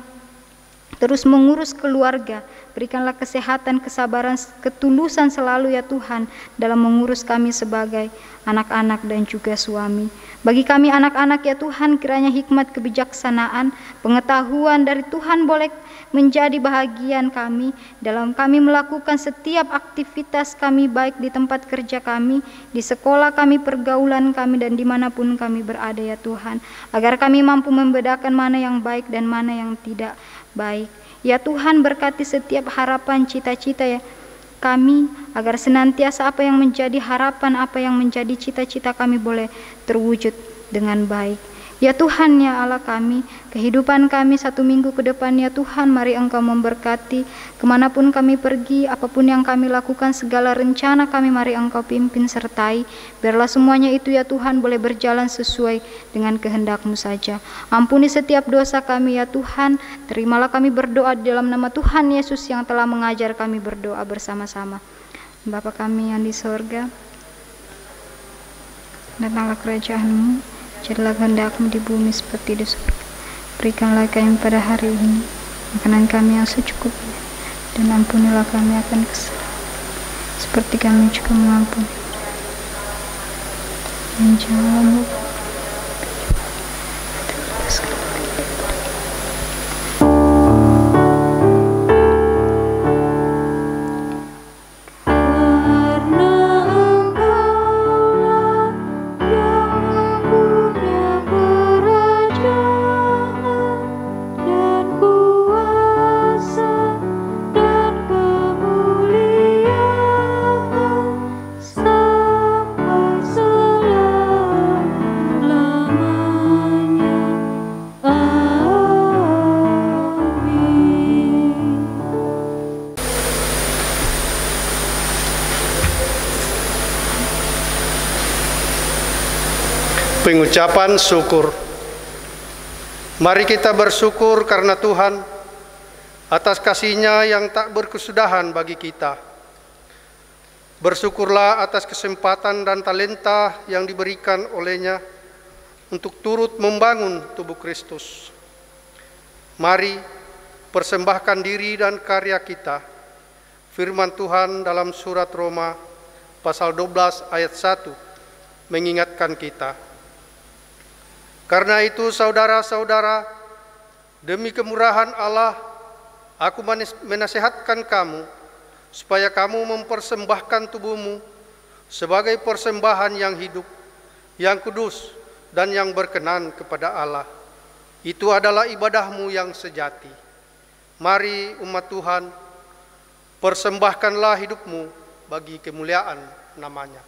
terus mengurus keluarga. Berikanlah kesehatan, kesabaran, ketulusan selalu ya Tuhan dalam mengurus kami sebagai anak-anak dan juga suami. Bagi kami anak-anak ya Tuhan, kiranya hikmat, kebijaksanaan, pengetahuan dari Tuhan boleh menjadi bahagian kami dalam kami melakukan setiap aktivitas kami, baik di tempat kerja kami, di sekolah kami, pergaulan kami, dan dimanapun kami berada ya Tuhan, agar kami mampu membedakan mana yang baik dan mana yang tidak baik. Ya Tuhan, berkati setiap harapan, cita-cita ya kami, agar senantiasa apa yang menjadi harapan, apa yang menjadi cita-cita kami boleh terwujud dengan baik. Ya Tuhan, ya Allah kami, kehidupan kami 1 minggu ke depan ya Tuhan, mari Engkau memberkati kemanapun kami pergi, apapun yang kami lakukan, segala rencana kami mari Engkau pimpin sertai. Biarlah semuanya itu ya Tuhan boleh berjalan sesuai dengan kehendak-Mu saja. Ampuni setiap dosa kami ya Tuhan, terimalah kami berdoa di dalam nama Tuhan Yesus yang telah mengajar kami berdoa bersama-sama. Bapa kami yang di sorga, datanglah kerajaan-Mu, jadilah kehendak-Mu di bumi seperti di surga. Berikanlah kami pada hari ini makanan kami yang secukupnya, dan ampunilah kami akan kesalahan seperti kami juga mengampuni. Dan janganlah lupa pengucapan syukur. Mari kita bersyukur karena Tuhan atas kasih-Nya yang tak berkesudahan bagi kita. Bersyukurlah atas kesempatan dan talenta yang diberikan oleh-Nya untuk turut membangun tubuh Kristus. Mari persembahkan diri dan karya kita. Firman Tuhan dalam surat Roma pasal 12 ayat 1 mengingatkan kita. Karena itu saudara-saudara, demi kemurahan Allah, aku menasihatkan kamu, supaya kamu mempersembahkan tubuhmu sebagai persembahan yang hidup, yang kudus, dan yang berkenan kepada Allah. Itu adalah ibadahmu yang sejati. Mari umat Tuhan, persembahkanlah hidupmu bagi kemuliaan namanya.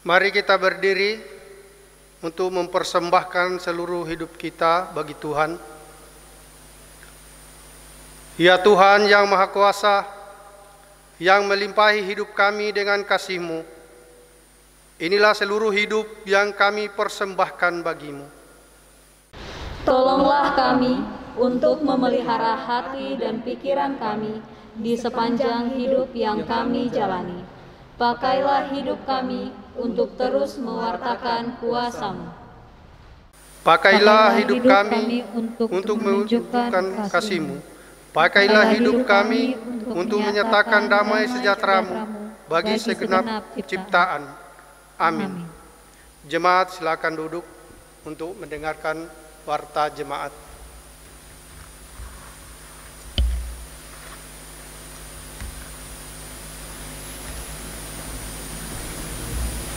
Mari kita berdiri untuk mempersembahkan seluruh hidup kita bagi Tuhan. Ya Tuhan yang Maha Kuasa, yang melimpahi hidup kami dengan kasih-Mu, inilah seluruh hidup yang kami persembahkan bagi-Mu. Tolonglah kami untuk memelihara hati dan pikiran kami di sepanjang hidup yang kami jalani. Pakailah hidup kami untuk terus mewartakan kuasa-Mu. Pakailah hidup kami untuk menunjukkan kasih-Mu. Pakailah hidup kami untuk menyatakan damai sejahtera-Mu bagi segenap ciptaan. Amin. Jemaat silakan duduk untuk mendengarkan warta jemaat.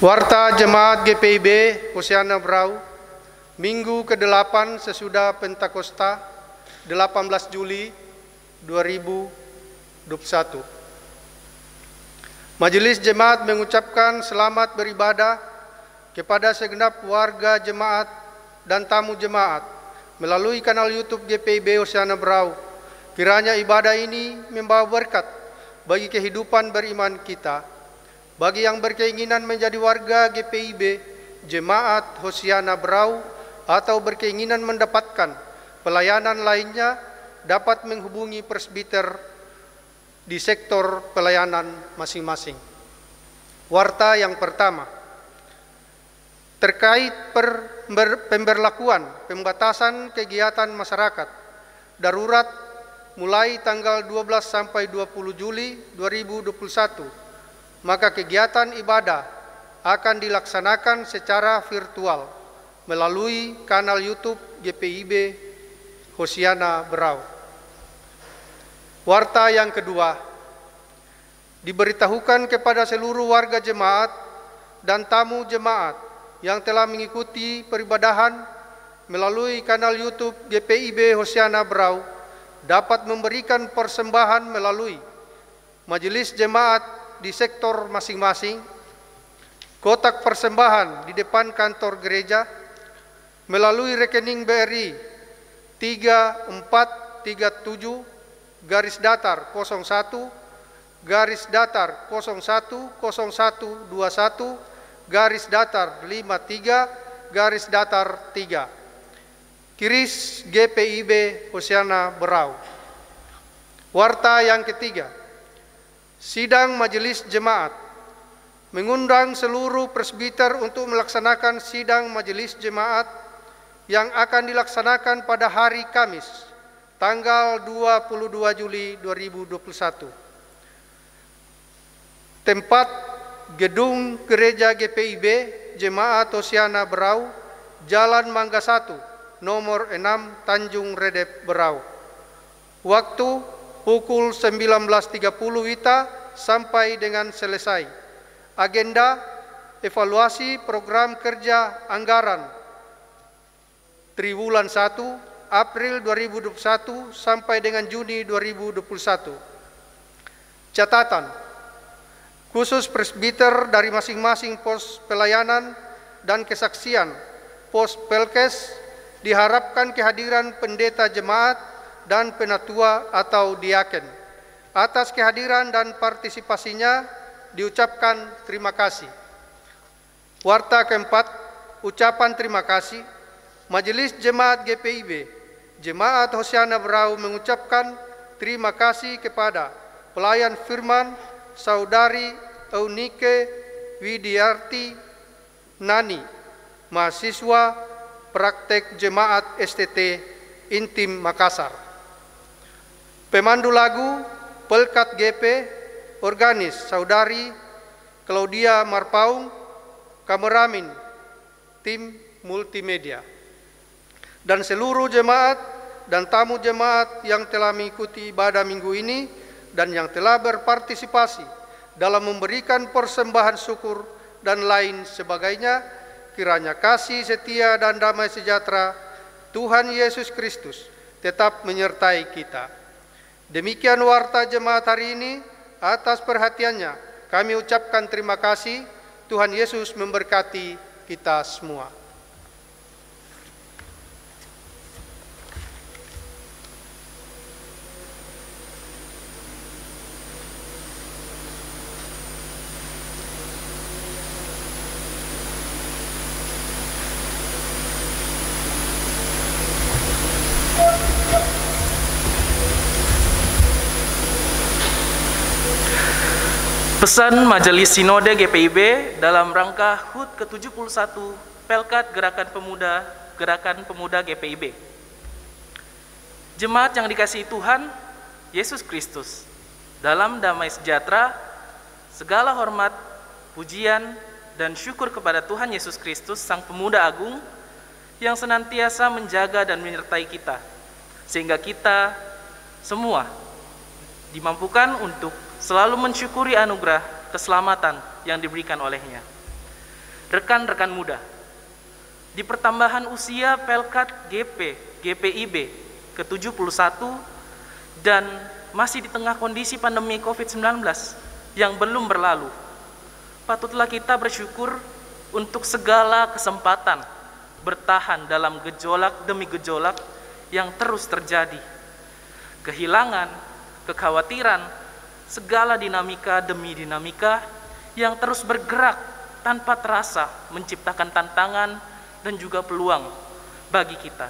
Warta Jemaat GPIB Hosiana Brau, Minggu ke-8 sesudah Pentakosta, 18 Juli 2021. Majelis Jemaat mengucapkan selamat beribadah kepada segenap warga jemaat dan tamu jemaat melalui kanal YouTube GPIB Hosiana Brau. Kiranya ibadah ini membawa berkat bagi kehidupan beriman kita. Bagi yang berkeinginan menjadi warga GPIB, jemaat Hosiana Berau atau berkeinginan mendapatkan pelayanan lainnya dapat menghubungi presbiter di sektor pelayanan masing-masing. Warta yang pertama, terkait pemberlakuan pembatasan kegiatan masyarakat darurat mulai tanggal 12 sampai 20 Juli 2021, maka kegiatan ibadah akan dilaksanakan secara virtual melalui kanal YouTube GPIB Hosiana Berau. Warta yang kedua, diberitahukan kepada seluruh warga jemaat dan tamu jemaat yang telah mengikuti peribadahan melalui kanal YouTube GPIB Hosiana Berau dapat memberikan persembahan melalui majelis jemaat di sektor masing-masing, kotak persembahan di depan kantor gereja, melalui rekening BRI 3437-010121-53-53, Kiris GPIB Hosiana Berau. Warta yang ketiga, sidang majelis jemaat mengundang seluruh presbiter untuk melaksanakan sidang majelis jemaat yang akan dilaksanakan pada hari Kamis, tanggal 22 Juli 2021. Tempat gedung gereja GPIB Jemaat Hosiana Berau, Jalan Mangga 1, nomor 6, Tanjung Redep, Berau. Waktu pukul 19.30 WITA sampai dengan selesai. Agenda evaluasi program kerja anggaran Triwulan 1 April 2021 sampai dengan Juni 2021. Catatan, khusus presbiter dari masing-masing pos pelayanan dan kesaksian pos Pelkes diharapkan kehadiran pendeta jemaat dan penatua atau diaken. Atas kehadiran dan partisipasinya diucapkan terima kasih. Warta keempat, ucapan terima kasih. Majelis Jemaat GPIB Jemaat Hosiana Berau mengucapkan terima kasih kepada pelayan firman Saudari Eunike Widiarti Nani, mahasiswa praktek Jemaat STT Intim Makassar. Pemandu lagu Pelkat GP Organis Saudari Claudia Marpaung, kameramin tim multimedia, dan seluruh jemaat dan tamu jemaat yang telah mengikuti ibadah minggu ini dan yang telah berpartisipasi dalam memberikan persembahan syukur dan lain sebagainya, kiranya kasih setia dan damai sejahtera Tuhan Yesus Kristus tetap menyertai kita. Demikian warta jemaat hari ini. Atas perhatiannya kami ucapkan terima kasih. Tuhan Yesus memberkati kita semua. Pesan Majelis Sinode GPIB dalam rangka HUT ke-71 Pelkat Gerakan Pemuda GPIB. Jemaat yang dikasihi Tuhan Yesus Kristus, dalam damai sejahtera, segala hormat, pujian, dan syukur kepada Tuhan Yesus Kristus, Sang Pemuda Agung, yang senantiasa menjaga dan menyertai kita, sehingga kita semua dimampukan untuk selalu mensyukuri anugerah keselamatan yang diberikan olehnya. Rekan-rekan muda, di pertambahan usia Pelkat GPIB ke-71 dan masih di tengah kondisi pandemi COVID-19 yang belum berlalu, patutlah kita bersyukur untuk segala kesempatan bertahan dalam gejolak demi gejolak yang terus terjadi. Kehilangan, kekhawatiran, segala dinamika demi dinamika yang terus bergerak tanpa terasa menciptakan tantangan dan juga peluang bagi kita.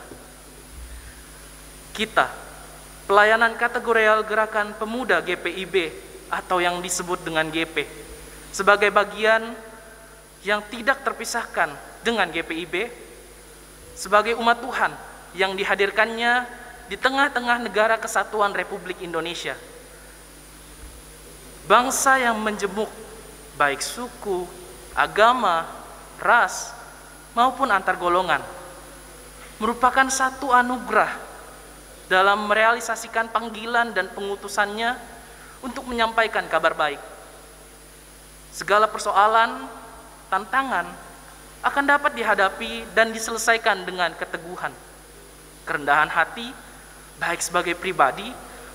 Kita, pelayanan kategorial Gerakan Pemuda GPIB atau yang disebut dengan GP, sebagai bagian yang tidak terpisahkan dengan GPIB, sebagai umat Tuhan yang dihadirkannya di tengah-tengah negara kesatuan Republik Indonesia. Bangsa yang menjemuk baik suku, agama, ras, maupun antar golongan, merupakan satu anugerah dalam merealisasikan panggilan dan pengutusannya untuk menyampaikan kabar baik. Segala persoalan, tantangan akan dapat dihadapi dan diselesaikan dengan keteguhan, kerendahan hati, baik sebagai pribadi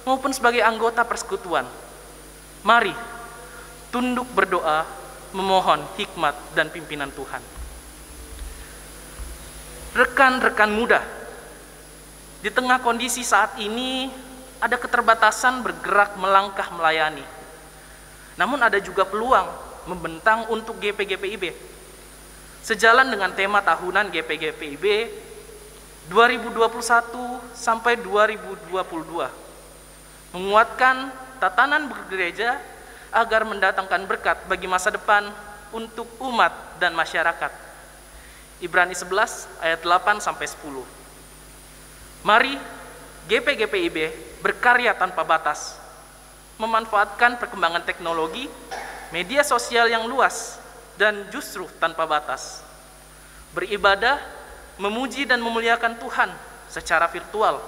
maupun sebagai anggota persekutuan. Mari tunduk berdoa, memohon hikmat dan pimpinan Tuhan. Rekan-rekan muda, di tengah kondisi saat ini ada keterbatasan bergerak melangkah melayani. Namun ada juga peluang membentang untuk GP-GPIB. Sejalan dengan tema tahunan GP-GPIB 2021 sampai 2022, menguatkan tatanan bergereja agar mendatangkan berkat bagi masa depan untuk umat dan masyarakat. Ibrani 11 ayat 8 sampai 10. Mari GP-GPIB berkarya tanpa batas, memanfaatkan perkembangan teknologi, media sosial yang luas dan justru tanpa batas. Beribadah, memuji dan memuliakan Tuhan secara virtual,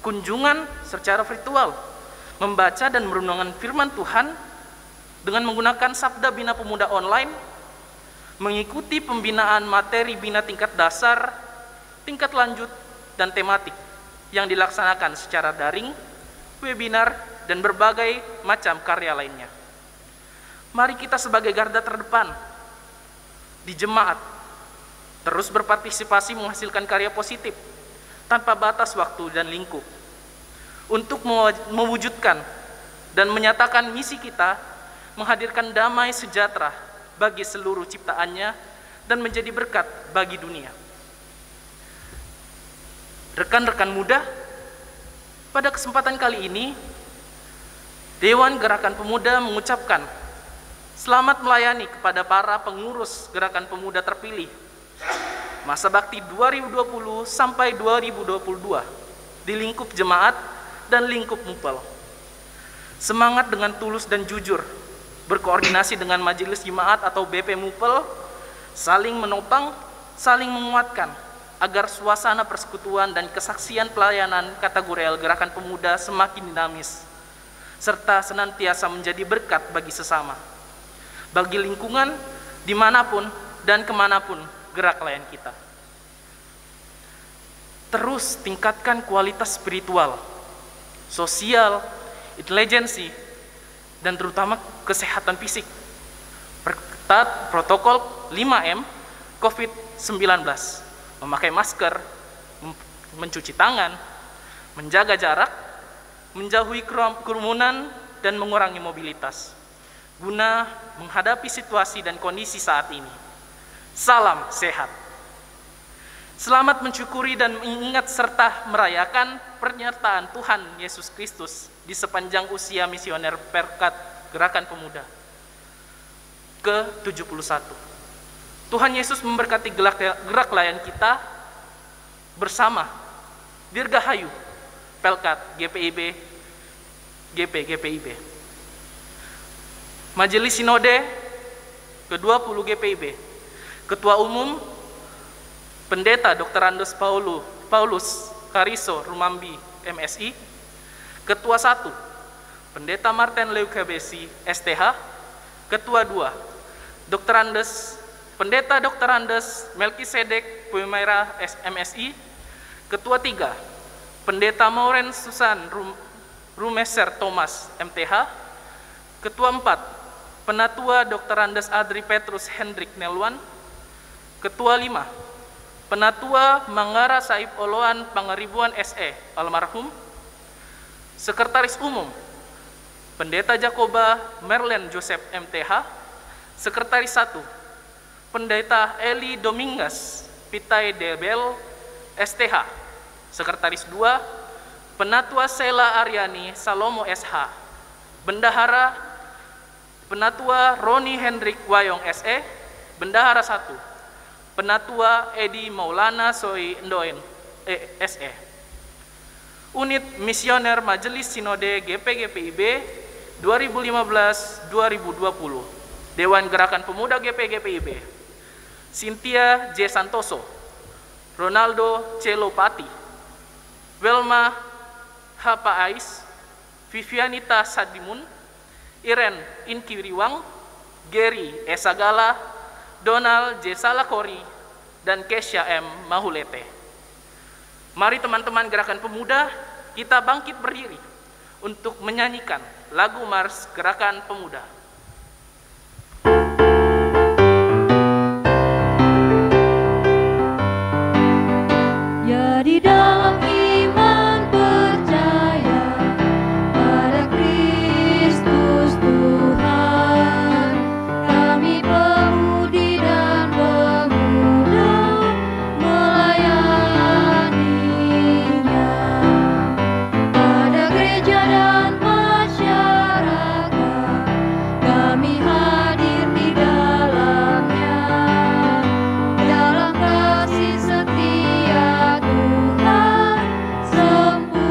kunjungan secara virtual, membaca dan merenungkan firman Tuhan dengan menggunakan Sabda Bina Pemuda online, mengikuti pembinaan materi bina tingkat dasar, tingkat lanjut, dan tematik yang dilaksanakan secara daring, webinar, dan berbagai macam karya lainnya. Mari kita sebagai garda terdepan di jemaat terus berpartisipasi menghasilkan karya positif tanpa batas waktu dan lingkup untuk mewujudkan dan menyatakan misi kita menghadirkan damai sejahtera bagi seluruh ciptaannya dan menjadi berkat bagi dunia. Rekan-rekan muda, pada kesempatan kali ini Dewan Gerakan Pemuda mengucapkan selamat melayani kepada para pengurus Gerakan Pemuda terpilih masa bakti 2020 sampai 2022 di lingkup jemaat dan lingkup mupel. Semangat dengan tulus dan jujur, berkoordinasi dengan majelis jemaat atau BP Mupel, saling menopang, saling menguatkan, agar suasana persekutuan dan kesaksian pelayanan kategorial Gerakan Pemuda semakin dinamis, serta senantiasa menjadi berkat bagi sesama, bagi lingkungan, dimanapun dan kemanapun gerak layan kita. Terus tingkatkan kualitas spiritual, sosial, intelijensi, dan terutama kesehatan fisik. Perketat protokol 5M COVID-19, memakai masker, mencuci tangan, menjaga jarak, menjauhi kerumunan, dan mengurangi mobilitas, guna menghadapi situasi dan kondisi saat ini. Salam sehat. Selamat mensyukuri dan mengingat serta merayakan penyertaan Tuhan Yesus Kristus di sepanjang usia misioner Perkat Gerakan Pemuda ke-71. Tuhan Yesus memberkati gerak layan kita bersama Dirgahayu Pelkat GPIB GPIB. Majelis Sinode ke-20 GPIB, Ketua Umum Pendeta Dr. Andes Paulus Kariso Rumambi MSI, Ketua 1 Pendeta Martin Leukabesi STH, Ketua 2 Dr. Andes Pendeta Dr. Andes Melkisedek Puimaira MSI, Ketua 3 Pendeta Mauren Susan Rumeser Thomas MTH, Ketua 4 Penatua Dr. Andes Adri Petrus Hendrik Nelwan, Ketua 5 Penatua Manggara Saib Oloan Pangaribuan SE almarhum, Sekretaris Umum Pendeta Jakoba Merlen Joseph MTH, Sekretaris 1 Pendeta Eli Dominguez Pitai Debel, STH. Sekretaris 2, Penatua Sela Aryani Salomo SH. Bendahara Penatua Roni Hendrik Wayong SE. Bendahara 1, Penatua Edi Maulana Soi Ndoen SE. Unit Misioner Majelis Sinode GPGPIB 2015-2020. Dewan Gerakan Pemuda GPGPIB, Cynthia J. Santoso, Ronaldo C. Lopati, Welma H. Paais, Vivianita Sadimun, Iren Inkiriwang, Gary Esagala, Donald J. Salakori, dan Kesha M. Mahulete. Mari teman-teman Gerakan Pemuda, kita bangkit berdiri untuk menyanyikan lagu Mars Gerakan Pemuda. Ya di dalam iman percaya pada Kristus Tuhan, kami pemudi dan pemuda melayaninya. Pada gereja dan masyarakat kami hadir di dalamnya, dalam kasih setia Tuhan sempurnakan.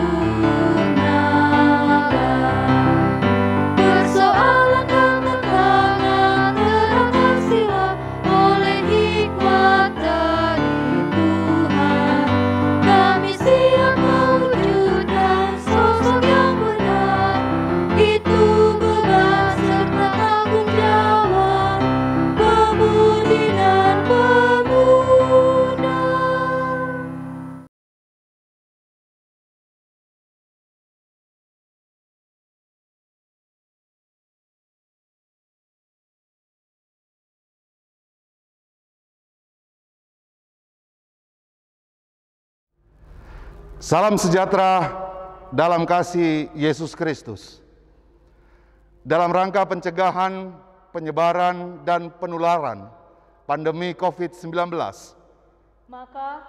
Persoalan dan tantangan teratasilah oleh hikmat dari Tuhan. Kami siap mewujudkan sosok yang benar, itu beban serta tanggung jawab pemudi dan pemuda. Salam sejahtera dalam kasih Yesus Kristus. Dalam rangka pencegahan, penyebaran, dan penularan pandemi COVID-19, Maka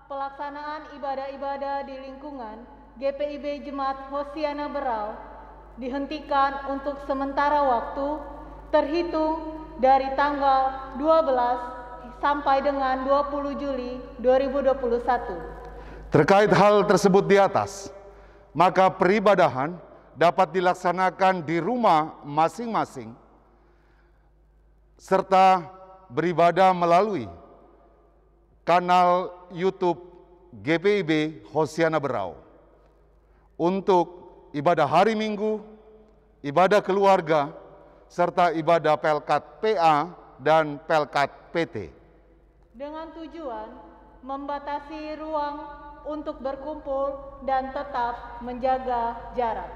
pelaksanaan ibadah-ibadah di lingkungan GPIB Jemaat Hosiana Berau dihentikan untuk sementara waktu terhitung dari tanggal 12 sampai dengan 20 Juli 2021. terkait hal tersebut di atas, maka peribadahan dapat dilaksanakan di rumah masing-masing, serta beribadah melalui kanal YouTube GPIB Hosiana Berau. Untuk ibadah hari Minggu, ibadah keluarga, serta ibadah Pelkat PA dan Pelkat PT. Dengan tujuan membatasi ruang untuk berkumpul dan tetap menjaga jarak.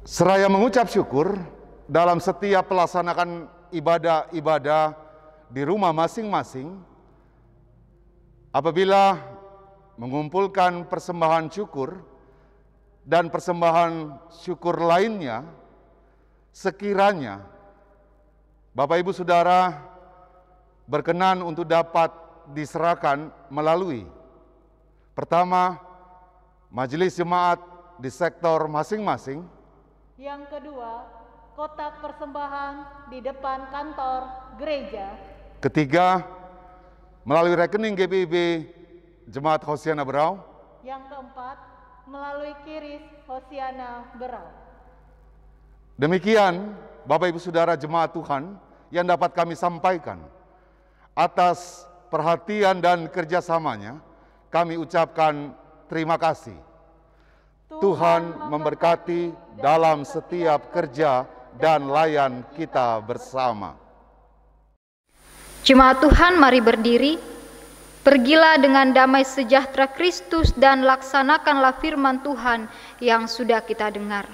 Seraya mengucap syukur dalam setiap pelaksanaan ibadah-ibadah di rumah masing-masing, apabila mengumpulkan persembahan syukur dan persembahan syukur lainnya, sekiranya Bapak Ibu Saudara berkenan untuk dapat diserahkan melalui pertama, majelis jemaat di sektor masing-masing. Yang kedua, kotak persembahan di depan kantor gereja. Ketiga, melalui rekening GPIB Jemaat Hosiana Berau. Yang keempat, melalui kiris Hosiana Berau. Demikian Bapak Ibu Saudara jemaat Tuhan yang dapat kami sampaikan. Atas perhatian dan kerjasamanya, kami ucapkan terima kasih. Tuhan memberkati dalam setiap kerja dan layan kita bersama. Jemaat Tuhan, mari berdiri. Pergilah dengan damai sejahtera Kristus dan laksanakanlah firman Tuhan yang sudah kita dengar.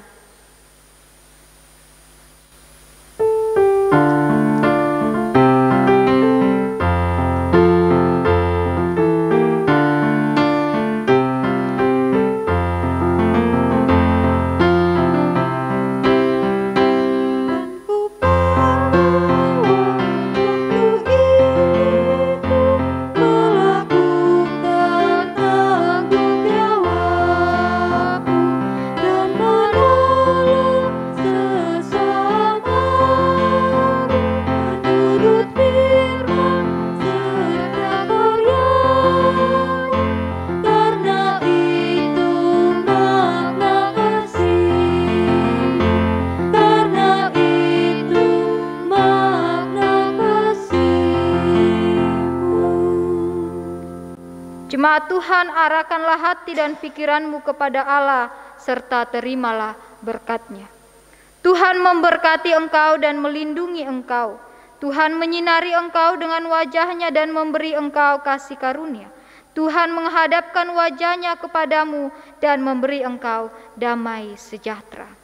Ku bawa Tuhan, arahkanlah hati dan pikiranmu kepada Allah, serta terimalah berkat-Nya. Tuhan memberkati engkau dan melindungi engkau. Tuhan menyinari engkau dengan wajah-Nya dan memberi engkau kasih karunia. Tuhan menghadapkan wajah-Nya kepadamu dan memberi engkau damai sejahtera.